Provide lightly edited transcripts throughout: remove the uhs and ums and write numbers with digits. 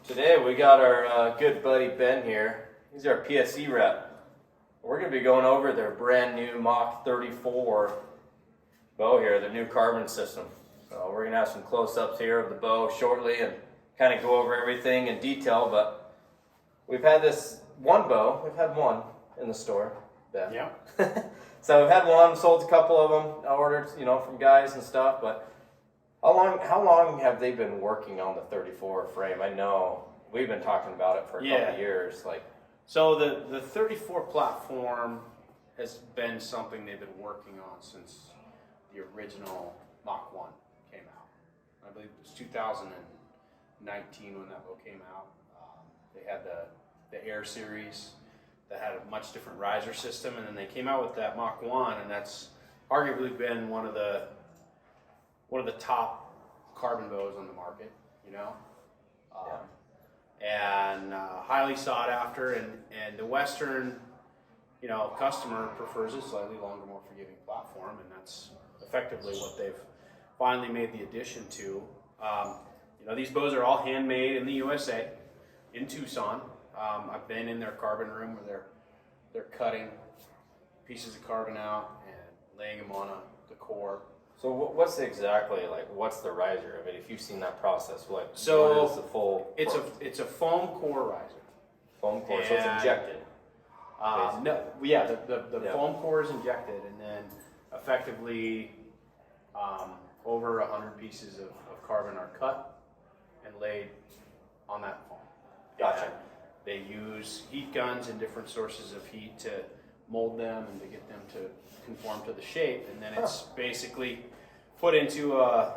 Today we got our good buddy Ben here. He's our PSE Rep. We're going to be going over their brand new Mach 34 bow here, the new carbon system. So we're going to have some close-ups here of the bow shortly and kind of go over everything in detail. But we've had this one bow. We've had one in the store, Ben. Yeah. So we've had one, sold a couple of them. I ordered, from guys and stuff. But how long have they been working on the 34 frame? I know we've been talking about it for a couple of years. So the 34 platform has been something they've been working on since the original Mach 1 came out. I believe it was 2019 when that bow came out. They had the Air series that had a much different riser system, and then they came out with that Mach 1, and that's arguably been one of the top carbon bows on the market, and highly sought after, and the Western, customer prefers a slightly longer, more forgiving platform, and that's effectively what they've finally made the addition to. These bows are all handmade in the USA, in Tucson. I've been in their carbon room where they're cutting pieces of carbon out and laying them on the core. So what's what's the riser of it? If you've seen that process, what is the full? It's a foam core riser. Foam core, so it's injected. The foam core is injected, and then effectively over 100 pieces of carbon are cut and laid on that foam. Gotcha. And they use heat guns and different sources of heat to mold them and to get them to conform to the shape, and then it's basically put into a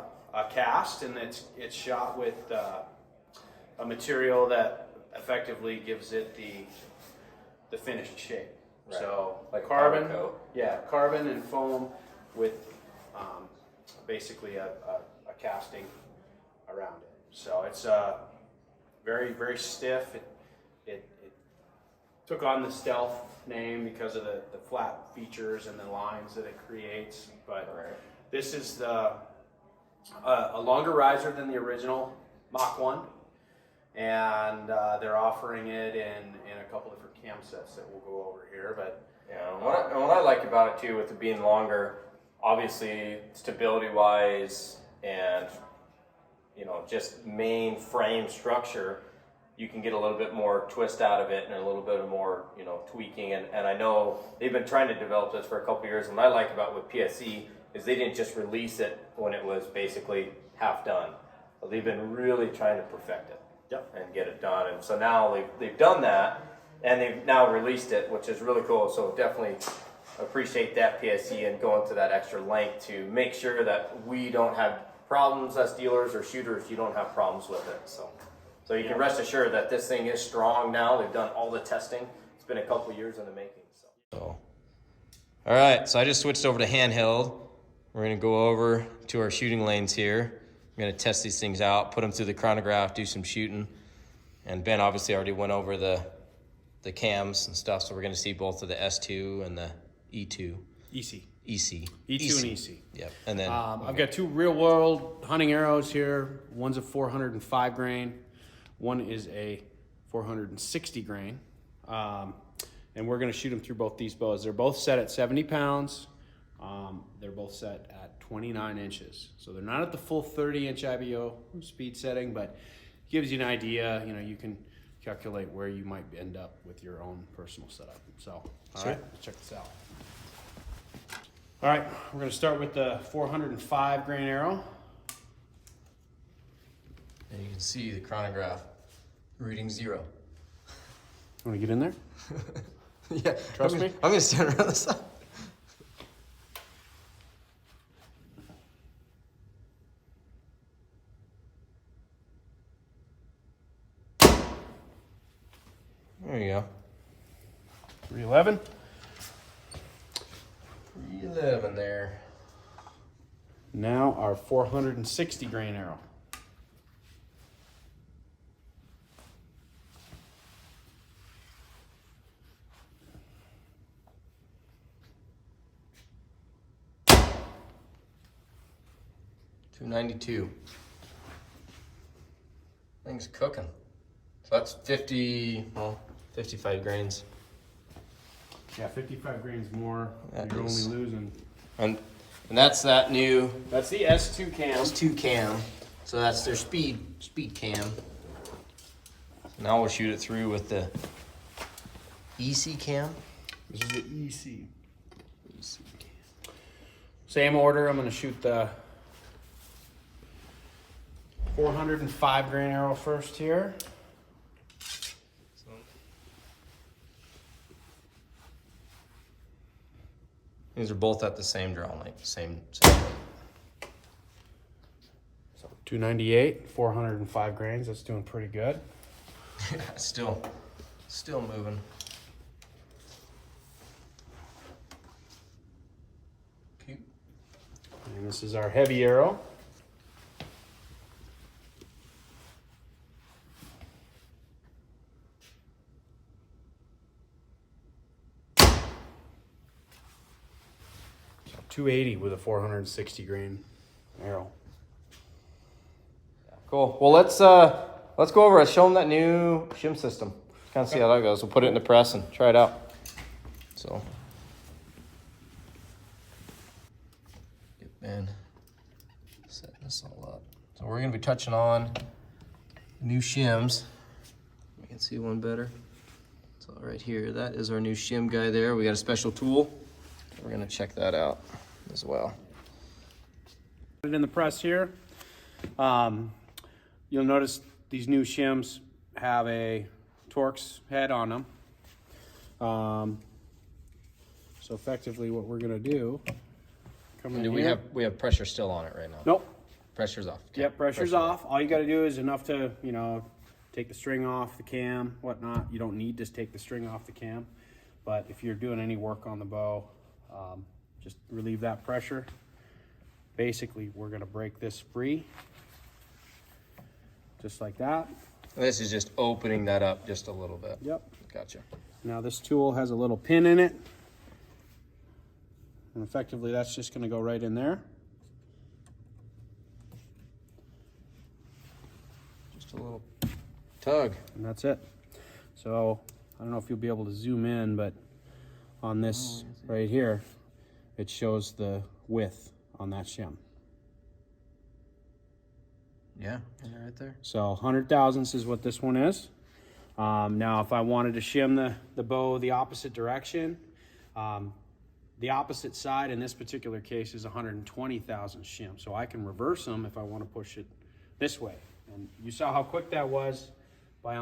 cast, and it's shot with a material that effectively gives it the finished shape. Right. So like carbon, coat. carbon and foam with basically a casting around it. So it's very, very stiff. It took on the stealth name because of the flat features and the lines that it creates. But this is a longer riser than the original Mach 1, and they're offering it in a couple different cam sets that we'll go over here. But what I like about it too, with it being longer, obviously stability wise and just main frame structure, you can get a little bit more twist out of it and a little bit more, tweaking. And I know they've been trying to develop this for a couple of years. And what I like about with PSE is they didn't just release it when it was basically half done. But they've been really trying to perfect it and get it done. And so now they've done that, and they've now released it, which is really cool. So definitely appreciate that, PSE, and going to that extra length to make sure that we don't have problems as dealers or shooters. You don't have problems with it. So you can rest assured that this thing is strong now. They've done all the testing. It's been a couple of years in the making. All right, so I just switched over to handheld. We're gonna go over to our shooting lanes here. I'm gonna test these things out, put them through the chronograph, do some shooting. And Ben obviously already went over the cams and stuff, so we're gonna see both of the S2 and the E2. EC. EC. E2 and EC. Yep. And then I've got two real world hunting arrows here. One's a 405 grain. One is a 460 grain. And we're going to shoot them through both these bows. They're both set at 70 pounds. They're both set at 29 inches. So they're not at the full 30-inch IBO speed setting, but gives you an idea. You can calculate where you might end up with your own personal setup. So, all right, let's check this out. All right, we're going to start with the 405 grain arrow. And you can see the chronograph reading 0. Want to get in there? Yeah, Trust me? I'm gonna stand around the side. There you go. 311. 311 there. Now our 460 grain arrow. $292. Thing's cooking. So that's 55 grains. Yeah, 55 grains more. That You're is- only losing. And that's that new That's the S2 cam. S2 cam. So that's their speed cam. Now we'll shoot it through with the EC cam. This is the EC. Same order. I'm going to shoot the 405 grain arrow first here. These are both at the same draw length, same. So 298, 405 grains. That's doing pretty good. Yeah, still moving. Keep. And this is our heavy arrow. So 280 with a 460 grain arrow. Cool. Well, let's go over it. Show them that new shim system. Kind of see how that goes. We'll put it in the press and try it out. So, get Ben setting this all up. So we're gonna be touching on new shims. You can see one better. So right here, that is our new shim guy there. We got a special tool. We're gonna check that out as well. Put it in the press here. You'll notice these new shims have a Torx head on them. So effectively what we're gonna do, come in Do here. we have pressure still on it right now? Nope. Pressure's off. Okay. Yep, pressure's off. All you gotta do is enough to, take the string off the cam, whatnot. You don't need to take the string off the cam. But if you're doing any work on the bow, just relieve that pressure. Basically, we're gonna break this free. Just like that. This is just opening that up just a little bit. Yep. Gotcha. Now this tool has a little pin in it. And effectively that's just gonna go right in there. Just a little tug. And that's it. So I don't know if you'll be able to zoom in, but on this right here, it shows the width on that shim. Yeah, right there. So 100 thousandths is what this one is. Now if I wanted to shim the bow the opposite direction, the opposite side in this particular case is 120 thousandths shim. So I can reverse them if I want to push it this way. And you saw how quick that was by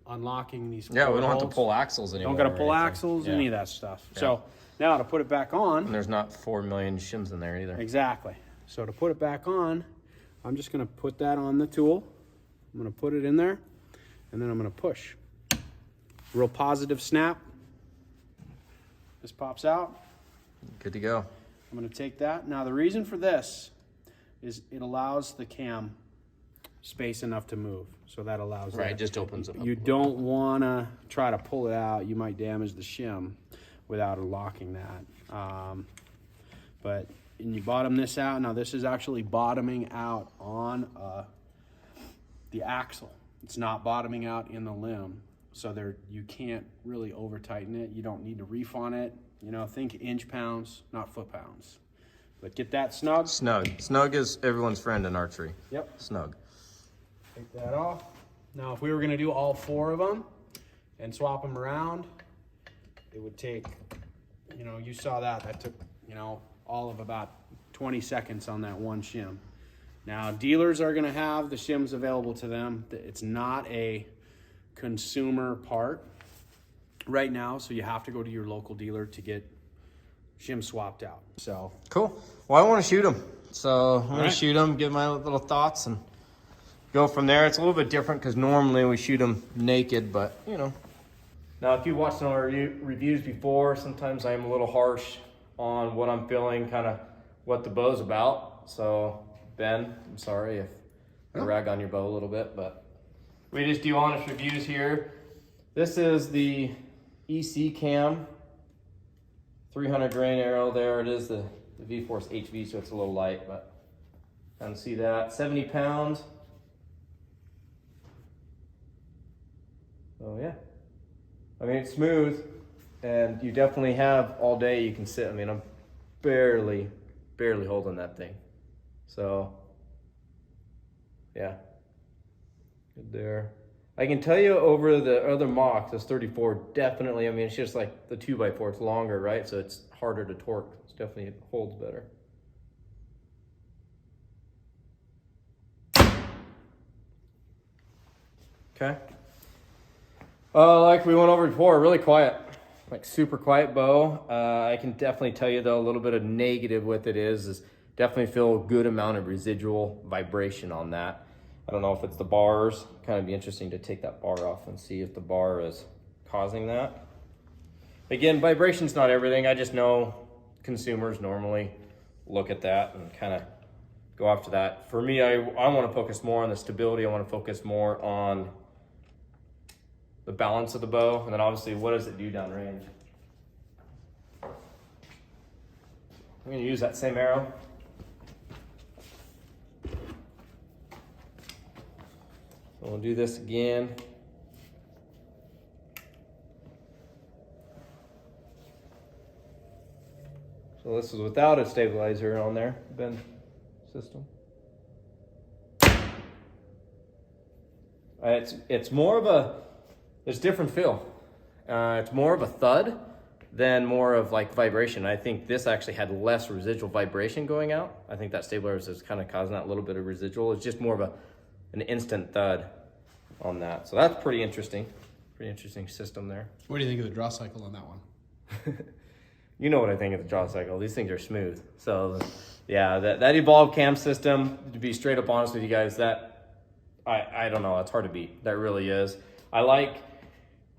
unlocking these. Yeah, we don't have to bolts. pull axles anymore. Don't got to pull or anything. axles, Yeah. any of that stuff. Yeah. So now to put it back on. And there's not 4 million shims in there either. Exactly. So to put it back on, I'm just going to put that on the tool. I'm going to put it in there, and then I'm going to push. Real positive snap. This pops out. Good to go. I'm going to take that. Now the reason for this is it allows the cam space enough to move. So that allows Right, that. it just opens it up. You don't want to try to pull it out. You might damage the shim without locking that. But and you bottom this out. Now this is actually bottoming out on the axle. It's not bottoming out in the limb. So you can't really over tighten it. You don't need to reef on it. Think inch pounds, not foot pounds. But get that snug. Snug. Snug is everyone's friend in archery. Yep. Snug. Take that off. Now if we were gonna do all 4 of them and swap them around, it would take, you saw that took, all of about 20 seconds on that one shim. Now, dealers are going to have the shims available to them. It's not a consumer part right now, so you have to go to your local dealer to get shim swapped out. So Cool. Well, I want to shoot them. So I'm going right. to shoot them, give my little thoughts, and go from there. It's a little bit different because normally we shoot them naked, but you know. Now, if you've watched some of our reviews before, sometimes I'm a little harsh on what I'm feeling, kind of what the bow's about. So, Ben, I'm sorry if I rag on your bow a little bit, but we just do honest reviews here. This is the EC Cam 300 grain arrow. There it is, the V-Force HV, so it's a little light, but kind of see that. 70 pounds. Oh yeah. I mean, it's smooth, and you definitely have all day you can sit. I mean, I'm barely holding that thing. So, yeah, good there. I can tell you over the other Mach, this 34, definitely, I mean, it's just like the 2x4, it's longer, right? So it's harder to torque. It's definitely, it holds better. Okay. Like we went over before, really quiet, like super quiet bow. I can definitely tell you though, a little bit of negative with it is definitely feel a good amount of residual vibration on that. I don't know if it's the bars. Kind of be interesting to take that bar off and see if the bar is causing that. Again, vibration's not everything. I just know consumers normally look at that and kind of go after that. For me, I want to focus more on the stability. I want to focus more on the balance of the bow, and then obviously what does it do downrange. I'm going to use that same arrow. So we'll do this again. So this is without a stabilizer on there, Ben system. It's more of a, there's different feel. It's more of a thud than more of like vibration. I think this actually had less residual vibration going out. I think that stabilizer is kind of causing that little bit of residual. It's just more of an instant thud on that. So that's pretty interesting. Pretty interesting system there. what do you think of the draw cycle on that one? You know what I think of the draw cycle. These things are smooth. So yeah, that evolved cam system, to be straight up honest with you guys, that I don't know, it's hard to beat. That really is. I like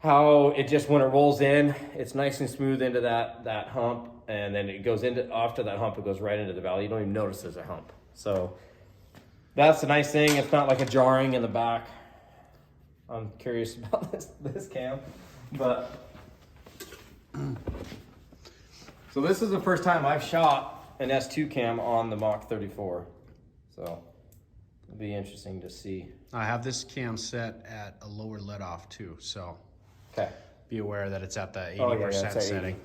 how it just, when it rolls in, it's nice and smooth into that hump, and then it goes into, after that hump, it goes right into the valley. You don't even notice there's a hump. So that's the nice thing. It's not like a jarring in the back. I'm curious about this cam, but so this is the first time I've shot an S2 cam on the Mach 34. So it'll be interesting to see. I have this cam set at a lower let off too, so Okay. be aware that it's at the 80% Oh, yeah, it's at setting.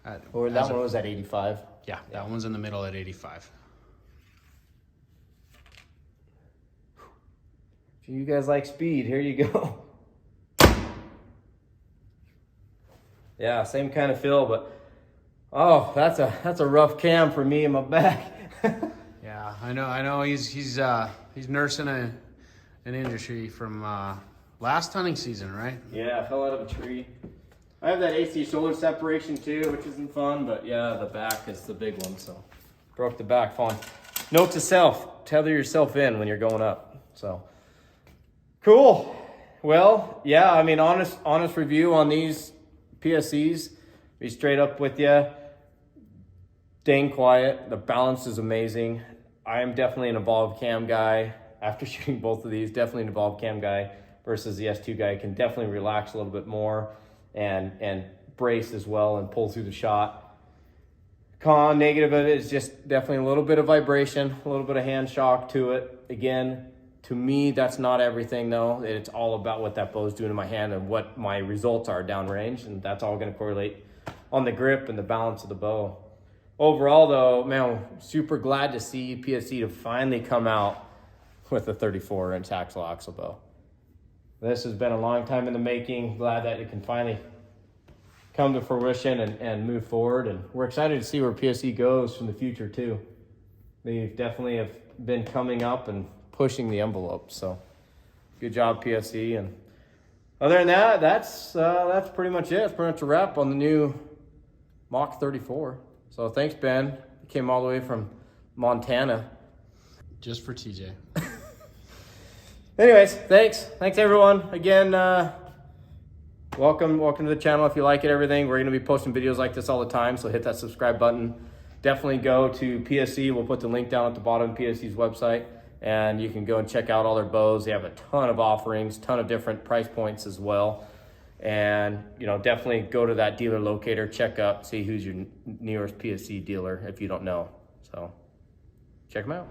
80. Or that one was at 85. Yeah, that one's in the middle at 85. If you guys like speed, here you go. Yeah, same kind of feel, but oh, that's a rough cam for me and my back. Yeah, I know. He's nursing an injury from last hunting season, right? Yeah, I fell out of a tree. I have that AC shoulder separation too, which isn't fun, but yeah, the back is the big one, so broke the back falling. Note to self, tether yourself in when you're going up. So cool. Well, yeah, I mean, honest review on these PSEs. Be straight up with you. Staying quiet. The balance is amazing. I am definitely an evolved cam guy. After shooting both of these, definitely an evolved cam guy versus the S2 guy. Can definitely relax a little bit more and brace as well and pull through the shot. Con, negative of it is just definitely a little bit of vibration, a little bit of hand shock to it. Again, to me, that's not everything though. It's all about what that bow is doing in my hand and what my results are downrange, and that's all going to correlate on the grip and the balance of the bow. Overall though, man, super glad to see PSE to finally come out with a 34-inch axle bow. This has been a long time in the making. Glad that it can finally come to fruition and move forward. And we're excited to see where PSE goes from the future too. They definitely have been coming up and pushing the envelope. So good job, PSE. And other than that, that's pretty much it. It's pretty much a wrap on the new Mach 34. So thanks, Ben. You came all the way from Montana. Just for TJ. Anyways, thanks everyone. Again, welcome to the channel. If you like it, everything, we're gonna be posting videos like this all the time, so hit that subscribe button. Definitely go to PSE. We'll put the link down at the bottom of PSE's website, and you can go and check out all their bows. They have a ton of offerings, ton of different price points as well. And definitely go to that dealer locator, check up, see who's your nearest PSE dealer if you don't know. So check them out.